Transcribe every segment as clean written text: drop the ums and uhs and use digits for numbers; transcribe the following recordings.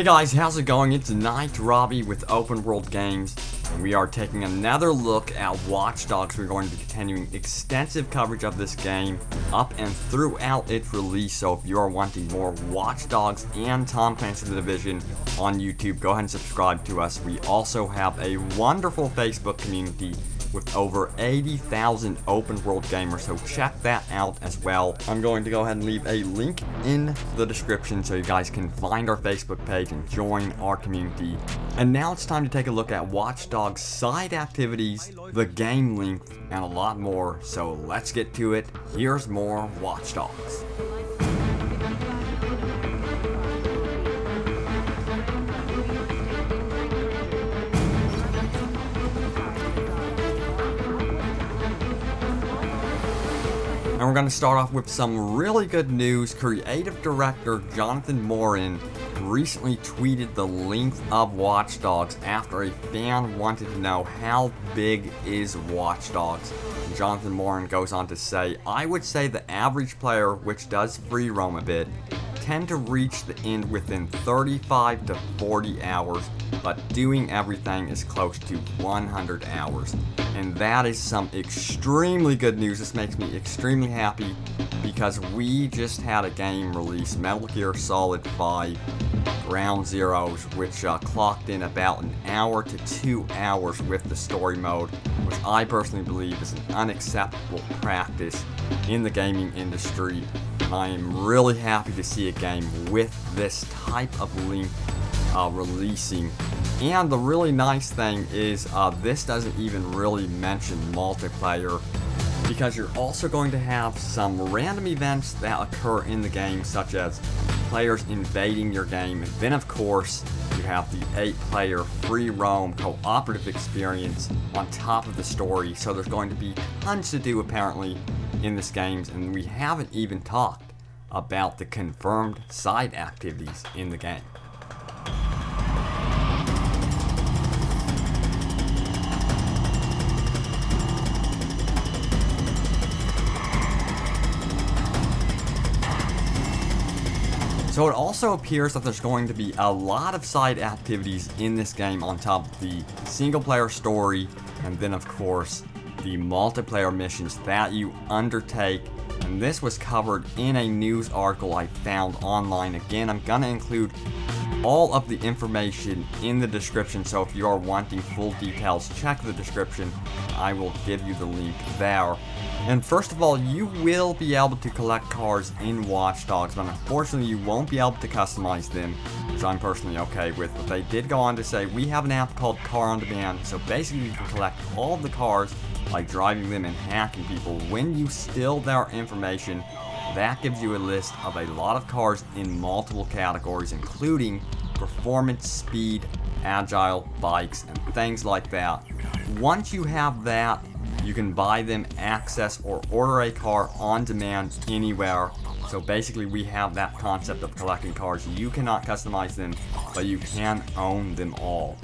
Hey guys, how's it going? It's Night Robbie with Open World Games, and we are taking another look at Watch Dogs. We're going to be continuing extensive coverage of this game up and throughout its release, so if you are wanting more Watch Dogs and Tom Clancy The Division on YouTube, go ahead and subscribe to us. We also have a wonderful Facebook community with over 80,000 open world gamers, so check that out as well. I'm going to go ahead and leave a link in the description so you guys can find our Facebook page and join our community. And now it's time to take a look at Watch Dogs side activities, the game length, and a lot more. So let's get to it. Here's more Watch Dogs. And we're going to start off with some really good news. Creative director Jonathan Morin recently tweeted the length of Watch Dogs after a fan wanted to know how big is Watch Dogs. And Jonathan Morin goes on to say, I would say the average player, which does free roam a bit, tend to reach the end within 35 to 40 hours, but doing everything is close to 100 hours. And that is some extremely good news. This makes me extremely happy because we just had a game release, Metal Gear Solid 5 Ground Zeroes, which clocked in about an hour to 2 hours with the story mode, which I personally believe is an unacceptable practice in the gaming industry. I am really happy to see a game with this type of length releasing. And the really nice thing is this doesn't even really mention multiplayer, because you're also going to have some random events that occur in the game, such as players invading your game. And then of course you have the 8-player free roam cooperative experience on top of the story. So there's going to be tons to do apparently in this game, and we haven't even talked about the confirmed side activities in the game. So it also appears that there's going to be a lot of side activities in this game on top of the single player story, and then of course the multiplayer missions that you undertake. And this was covered in a news article I found online. Again, I'm gonna include all of the information in the description, so if you are wanting full details, check the description. I will give you the link there. And first of all, you will be able to collect cars in Watch Dogs, but unfortunately you won't be able to customize them, which I'm personally okay with. But they did go on to say, we have an app called Car on Demand, so basically you can collect all of the cars by driving them and hacking people. When you steal their information, that gives you a list of a lot of cars in multiple categories, including performance, speed, agile, bikes, and things like that. Once you have that, you can buy them, access, or order a car on demand anywhere. So basically we have that concept of collecting cars. You cannot customize them, but you can own them all.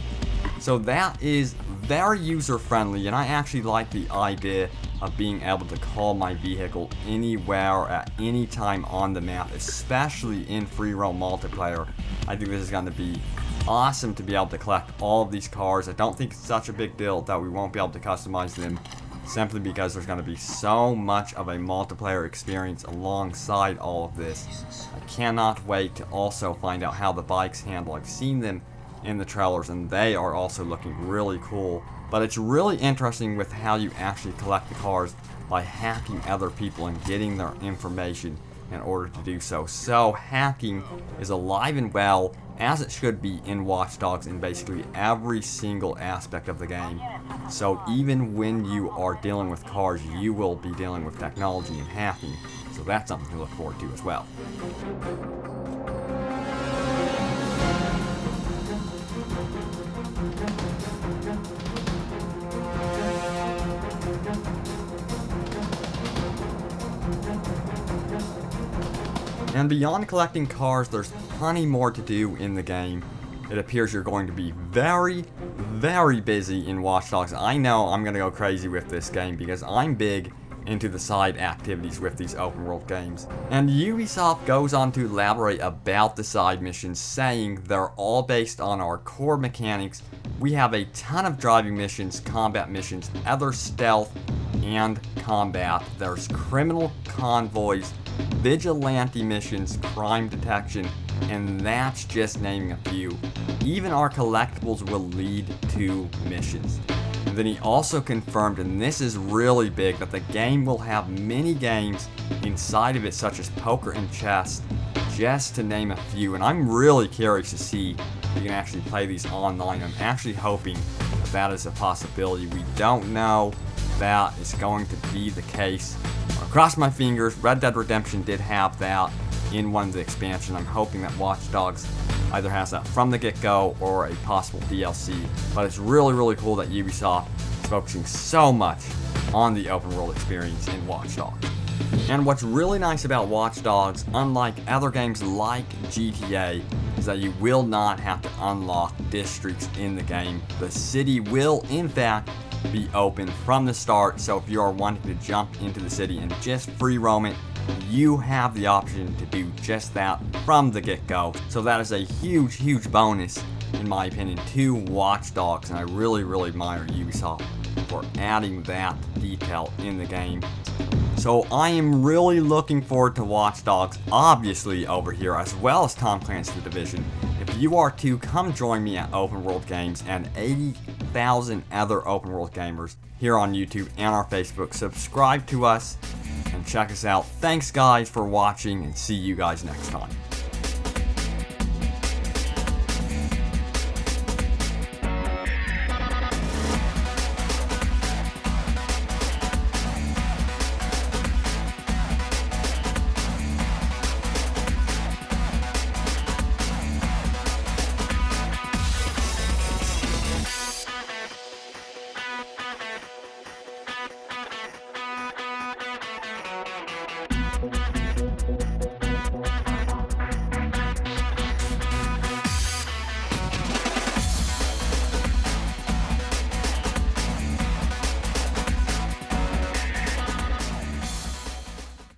So that is very user friendly, and I actually like the idea of being able to call my vehicle anywhere at any time on the map, especially in free roam multiplayer. I think this is going to be awesome to be able to collect all of these cars. I don't think it's such a big deal that we won't be able to customize them, simply because there's going to be so much of a multiplayer experience alongside all of this. I cannot wait to also find out how the bikes handle. I've seen them in the trailers and they are also looking really cool, but it's really interesting with how you actually collect the cars by hacking other people and getting their information in order to do so. So hacking is alive and well, as it should be in Watch Dogs, in basically every single aspect of the game. So even when you are dealing with cars, you will be dealing with technology and hacking, so that's something to look forward to as well. And beyond collecting cars, there's plenty more to do in the game. It appears you're going to be very, very busy in Watch Dogs. I know I'm going to go crazy with this game because I'm big into the side activities with these open world games. And Ubisoft goes on to elaborate about the side missions, saying they're all based on our core mechanics. We have a ton of driving missions, combat missions, other stealth, and combat. There's criminal convoys, vigilante missions, crime detection, and that's just naming a few. Even our collectibles will lead to missions. And then he also confirmed, and this is really big, that the game will have mini games inside of it, such as poker and chess, just to name a few. And I'm really curious to see if you can actually play these online. I'm actually hoping that that is a possibility. We don't know if that is going to be the case. I cross my fingers. Red Dead Redemption did have that in one of the expansions. I'm hoping that Watch Dogs either has that from the get-go or a possible DLC. But it's really, really cool that Ubisoft is focusing so much on the open world experience in Watch Dogs. And what's really nice about Watch Dogs, unlike other games like GTA, is that you will not have to unlock districts in the game. The city will, in fact, be open from the start, so if you are wanting to jump into the city and just free roam it, you have the option to do just that from the get-go. So that is a huge, huge bonus, in my opinion, to Watch Dogs, and I really, really admire Ubisoft for adding that detail in the game. So I am really looking forward to Watch Dogs, obviously, over here, as well as Tom Clancy's The Division. If you are to, come join me at Open World Games and 80,000 other open world gamers here on YouTube and our Facebook. Subscribe to us and check us out. Thanks guys for watching, and see you guys next time.